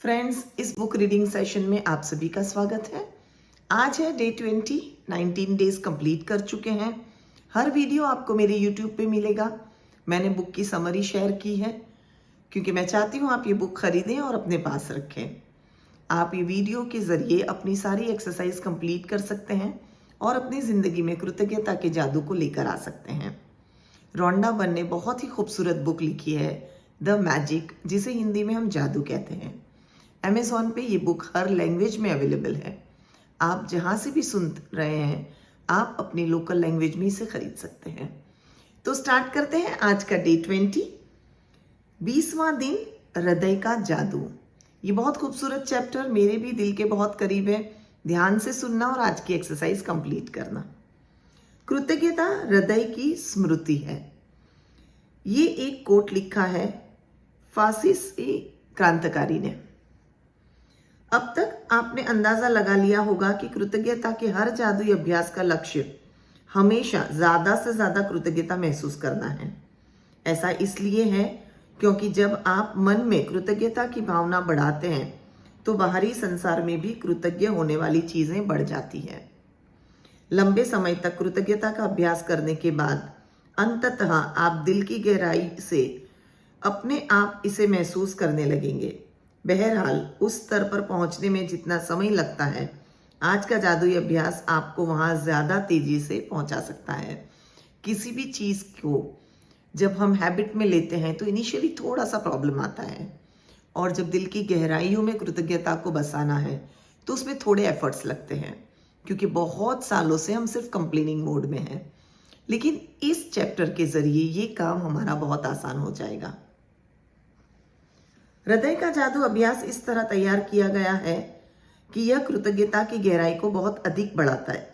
Friends, इस book reading session में आप सभी का स्वागत है। आज है डे 20, 19 डेज कंप्लीट कर चुके हैं। हर वीडियो आपको मेरे यूट्यूब पे मिलेगा। मैंने बुक की समरी शेयर की है क्योंकि मैं चाहती हूँ आप ये बुक खरीदें और अपने पास रखें। आप ये वीडियो के ज़रिए अपनी सारी एक्सरसाइज कंप्लीट कर सकते हैं और अपनी ज़िंदगी में कृतज्ञता के जादू को लेकर आ सकते हैं। रोंडा बन ने बहुत ही खूबसूरत बुक लिखी है, द मैजिक, जिसे हिंदी में हम जादू कहते हैं। अमेज़ॉन पे ये बुक हर लैंग्वेज में अवेलेबल है। आप जहाँ से भी सुन रहे हैं, आप अपनी लोकल लैंग्वेज में इसे खरीद सकते हैं। तो स्टार्ट करते हैं आज का डे 20, 20वां दिन, हृदय का जादू। ये बहुत खूबसूरत चैप्टर मेरे भी दिल के बहुत करीब है। ध्यान से सुनना और आज की एक्सरसाइज कंप्लीट करना। कृतज्ञता हृदय की स्मृति है। ये एक कोट लिखा है फासीसी क्रांतिकारी ने। अब तक आपने अंदाजा लगा लिया होगा कि कृतज्ञता के हर जादुई अभ्यास का लक्ष्य हमेशा ज्यादा से ज्यादा कृतज्ञता महसूस करना है। ऐसा इसलिए है क्योंकि जब आप मन में कृतज्ञता की भावना बढ़ाते हैं तो बाहरी संसार में भी कृतज्ञ होने वाली चीजें बढ़ जाती हैं। लंबे समय तक कृतज्ञता का अभ्यास करने के बाद अंततः आप दिल की गहराई से अपने आप इसे महसूस करने लगेंगे। बहरहाल, उस स्तर पर पहुंचने में जितना समय लगता है, आज का जादुई अभ्यास आपको वहां ज्यादा तेजी से पहुंचा सकता है। किसी भी चीज को जब हम हैबिट में लेते हैं तो इनिशियली थोड़ा सा प्रॉब्लम आता है, और जब दिल की गहराइयों में कृतज्ञता को बसाना है तो उसमें थोड़े एफर्ट्स लगते हैं, क्योंकि बहुत सालों से हम सिर्फ कंप्लेनिंग मोड में हैं। लेकिन इस चैप्टर के जरिए ये काम हमारा बहुत आसान हो जाएगा। हृदय का जादू अभ्यास इस तरह तैयार किया गया है कि यह कृतज्ञता की गहराई को बहुत अधिक बढ़ाता है,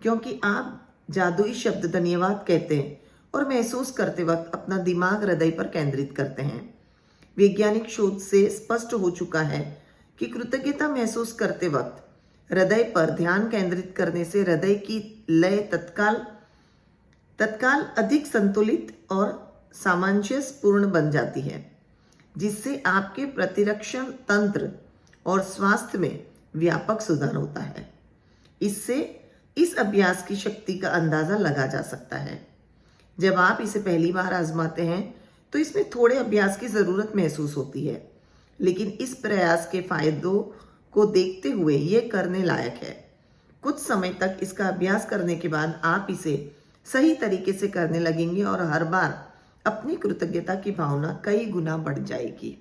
क्योंकि आप जादुई शब्द धन्यवाद कहते हैं और महसूस करते वक्त अपना दिमाग हृदय पर केंद्रित करते हैं। वैज्ञानिक शोध से स्पष्ट हो चुका है कि कृतज्ञता महसूस करते वक्त हृदय पर ध्यान केंद्रित करने से हृदय की लय तत्काल अधिक संतुलित और सामंजस्यपूर्ण बन जाती है, जिससे आपके प्रतिरक्षण तंत्र और स्वास्थ्य में व्यापक सुधार होता है। इससे इस अभ्यास की शक्ति का अंदाजा लगा जा सकता है। जब आप इसे पहली बार आजमाते हैं तो इसमें थोड़े अभ्यास की जरूरत महसूस होती है, लेकिन इस प्रयास के फायदों को देखते हुए यह करने लायक है। कुछ समय तक इसका अभ्यास करने के बाद आप इसे सही तरीके से करने लगेंगे और हर बार अपनी कृतज्ञता की भावना कई गुना बढ़ जाएगी।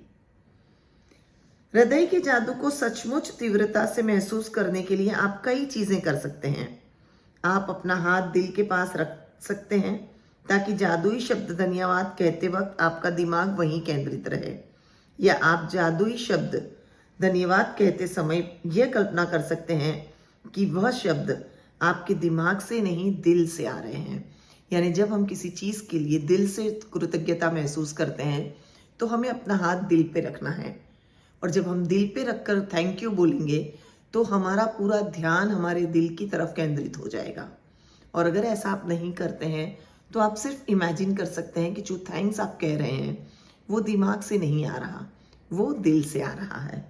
हृदय के जादू को सचमुच तीव्रता से महसूस करने के लिए आप कई चीजें कर सकते हैं। आप अपना हाथ दिल के पास रख सकते हैं ताकि जादुई शब्द धन्यवाद कहते वक्त आपका दिमाग वहीं केंद्रित रहे, या आप जादुई शब्द धन्यवाद कहते समय यह कल्पना कर सकते हैं कि वह शब्द आपके दिमाग से नहीं, दिल से आ रहे हैं। यानी जब हम किसी चीज के लिए दिल से कृतज्ञता महसूस करते हैं तो हमें अपना हाथ दिल पे रखना है, और जब हम दिल पे रखकर थैंक यू बोलेंगे तो हमारा पूरा ध्यान हमारे दिल की तरफ केंद्रित हो जाएगा। और अगर ऐसा आप नहीं करते हैं तो आप सिर्फ इमेजिन कर सकते हैं कि जो थैंक्स आप कह रहे हैं वो दिमाग से नहीं आ रहा, वो दिल से आ रहा है।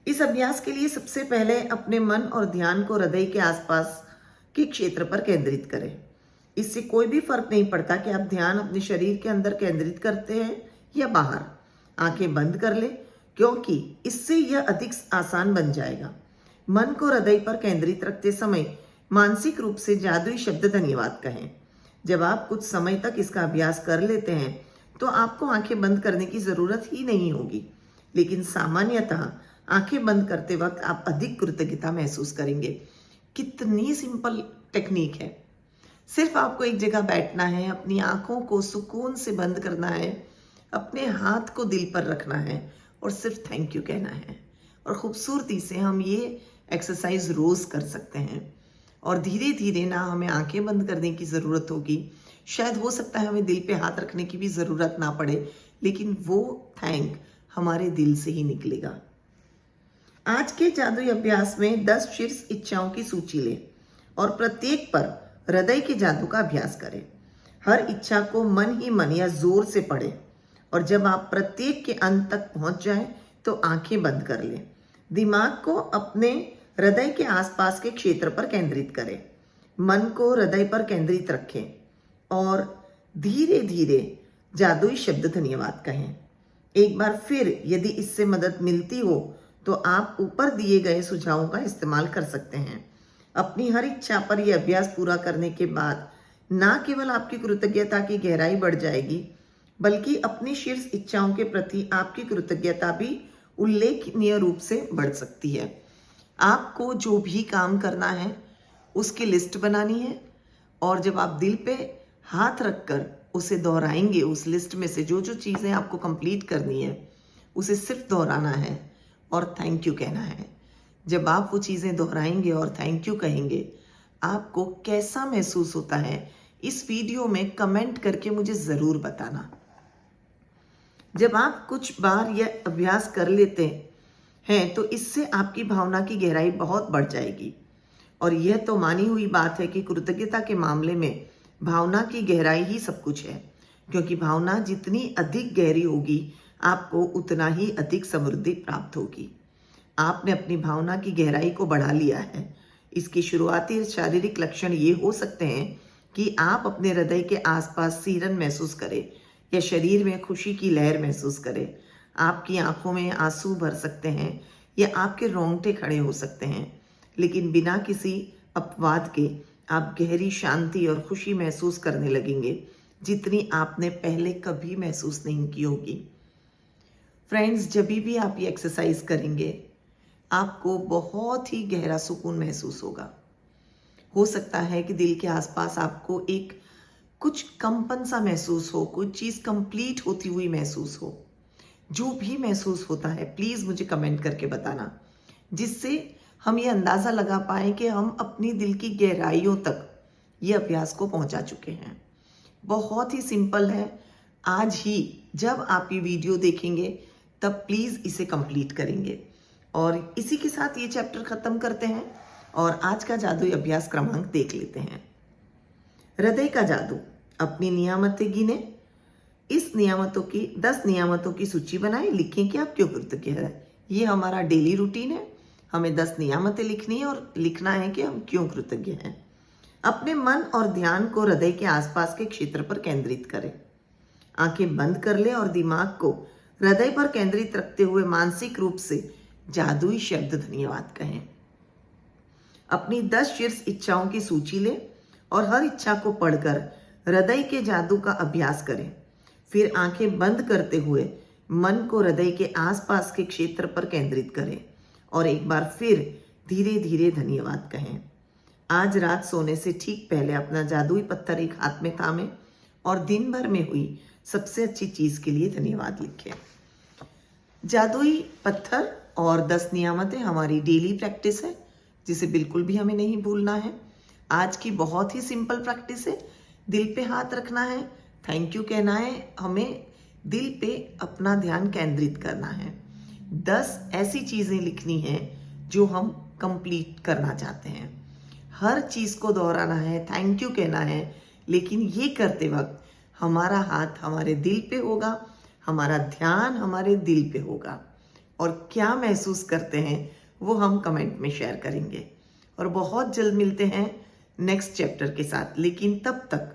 इस अभ्यास के लिए सबसे पहले अपने मन और ध्यान को हृदय के आसपास के क्षेत्र पर केंद्रित करें। इससे कोई भी फर्क नहीं पड़ता कि आप ध्यान अपने शरीर के अंदर केंद्रित करते हैं या बाहर। आंखें बंद कर ले, क्योंकि इससे यह अधिक आसान बन जाएगा। मन को हृदय पर केंद्रित रखते समय मानसिक रूप से जादुई शब्द धन्यवाद कहें। जब आप कुछ समय तक इसका अभ्यास कर लेते हैं तो आपको आंखें बंद करने की जरूरत ही नहीं होगी, लेकिन सामान्यतः आंखें बंद करते वक्त आप अधिक कृतज्ञता महसूस करेंगे। कितनी सिंपल टेक्निक है। सिर्फ आपको एक जगह बैठना है, अपनी आंखों को सुकून से बंद करना है, अपने हाथ को दिल पर रखना है और सिर्फ थैंक यू कहना है। और खूबसूरती से हम ये एक्सरसाइज रोज कर सकते हैं, और धीरे धीरे ना हमें आंखें बंद करने की ज़रूरत होगी। शायद हो सकता है हमें दिल पे हाथ रखने की भी ज़रूरत ना पड़े, लेकिन वो थैंक हमारे दिल से ही निकलेगा। आज के जादुई अभ्यास में 10 शीर्ष इच्छाओं की सूची लें और प्रत्येक पर हृदय के जादू का अभ्यास करें। हर इच्छा को मन ही मन या जोर से पढ़ें और जब आप प्रत्येक के अंत तक पहुंच जाएं तो आंखें बंद कर लें। दिमाग को अपने हृदय के आसपास के क्षेत्र पर केंद्रित करें। मन को हृदय पर केंद्रित रखें और धीरे धीरे जादुई शब्द धन्यवाद कहें। एक बार फिर यदि इससे मदद मिलती हो तो आप ऊपर दिए गए सुझावों का इस्तेमाल कर सकते हैं। अपनी हर इच्छा पर यह अभ्यास पूरा करने के बाद न केवल आपकी कृतज्ञता की गहराई बढ़ जाएगी, बल्कि अपनी शीर्ष इच्छाओं के प्रति आपकी कृतज्ञता भी उल्लेखनीय रूप से बढ़ सकती है। आपको जो भी काम करना है उसकी लिस्ट बनानी है और जब आप दिल पे हाथ रखकर उसे दोहराएंगे, उस लिस्ट में से जो जो चीज़ें आपको कंप्लीट करनी है उसे सिर्फ दोहराना है और थैंक यू कहना है। जब आप वो चीज़ें दोहराएंगे और थैंक यू कहेंगे, आपको कैसा महसूस होता है इस वीडियो में कमेंट करके मुझे ज़रूर बताना। जब आप कुछ बार यह अभ्यास कर लेते हैं तो इससे आपकी भावना की गहराई बहुत बढ़ जाएगी। और यह तो मानी हुई बात है कि कृतज्ञता के मामले में भावना की गहराई ही सब कुछ है, क्योंकि भावना जितनी अधिक गहरी होगी आपको उतना ही अधिक समृद्धि प्राप्त होगी। आपने अपनी भावना की गहराई को बढ़ा लिया है। इसकी शुरुआती शारीरिक लक्षण ये हो सकते हैं कि आप अपने हृदय के आसपास सिहरन महसूस करें या शरीर में खुशी की लहर महसूस करें। आपकी आंखों में आंसू भर सकते हैं या आपके रोंगटे खड़े हो सकते हैं, लेकिन बिना किसी अपवाद के आप गहरी शांति और खुशी महसूस करने लगेंगे, जितनी आपने पहले कभी महसूस नहीं की होगी। फ्रेंड्स, जब भी आप ये एक्सरसाइज करेंगे आपको बहुत ही गहरा सुकून महसूस होगा। हो सकता है कि दिल के आसपास आपको एक कुछ कंपन सा महसूस हो, कुछ चीज़ कंप्लीट होती हुई महसूस हो। जो भी महसूस होता है प्लीज़ मुझे कमेंट करके बताना, जिससे हम ये अंदाज़ा लगा पाएँ कि हम अपनी दिल की गहराइयों तक ये अभ्यास को पहुंचा चुके हैं। बहुत ही सिंपल है। आज ही जब आप ये वीडियो देखेंगे तब प्लीज़ इसे कंप्लीट करेंगे। और इसी के साथ ये चैप्टर ख़त्म करते हैं और आज का जादुई अभ्यास क्रमांक देख लेते हैं। हृदय का जादू। अपनी नियामतें गिने। इस नियामतों की 10 नियामतों की सूची बनाएं। लिखें कि आप क्यों कृतज्ञ हैं। ये हमारा डेली रूटीन है। हमें 10 नियामतें लिखनी है और लिखना है कि हम क्यों कृतज्ञ हैं। अपने मन और ध्यान को हृदय के आसपास के क्षेत्र पर केंद्रित करें। आंखें बंद कर लें और दिमाग को हृदय पर केंद्रित रखते हुए मानसिक रूप से जादुई शब्द धन्यवाद कहें। अपनी 10 शीर्ष इच्छाओं की सूची लें और हर इच्छा को पढ़कर हृदय के जादू का अभ्यास करें। फिर आंखें बंद करते हुए मन को हृदय के आसपास के क्षेत्र पर केंद्रित करें और एक बार फिर धीरे धीरे धन्यवाद कहें। आज रात सोने से ठीक पहले अपना जादुई पत्थर एक हाथ में थामें और दिन भर में हुई सबसे अच्छी चीज़ के लिए धन्यवाद लिखें। जादुई पत्थर और 10 नियामतें हमारी डेली प्रैक्टिस है, जिसे बिल्कुल भी हमें नहीं भूलना है। आज की बहुत ही सिंपल प्रैक्टिस है। दिल पे हाथ रखना है, थैंक यू कहना है, हमें दिल पे अपना ध्यान केंद्रित करना है। 10 ऐसी चीज़ें लिखनी हैं जो हम कंप्लीट करना चाहते हैं। हर चीज़ को दोहराना है, थैंक यू कहना है, लेकिन ये करते वक्त हमारा हाथ हमारे दिल पे होगा, हमारा ध्यान हमारे दिल पे होगा। और क्या महसूस करते हैं वो हम कमेंट में शेयर करेंगे। और बहुत जल्द मिलते हैं नेक्स्ट चैप्टर के साथ, लेकिन तब तक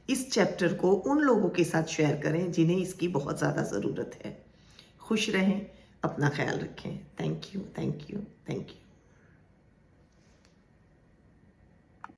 इस चैप्टर को उन लोगों के साथ शेयर करें जिन्हें इसकी बहुत ज़्यादा ज़रूरत है। खुश रहें, अपना ख्याल रखें। Thank you.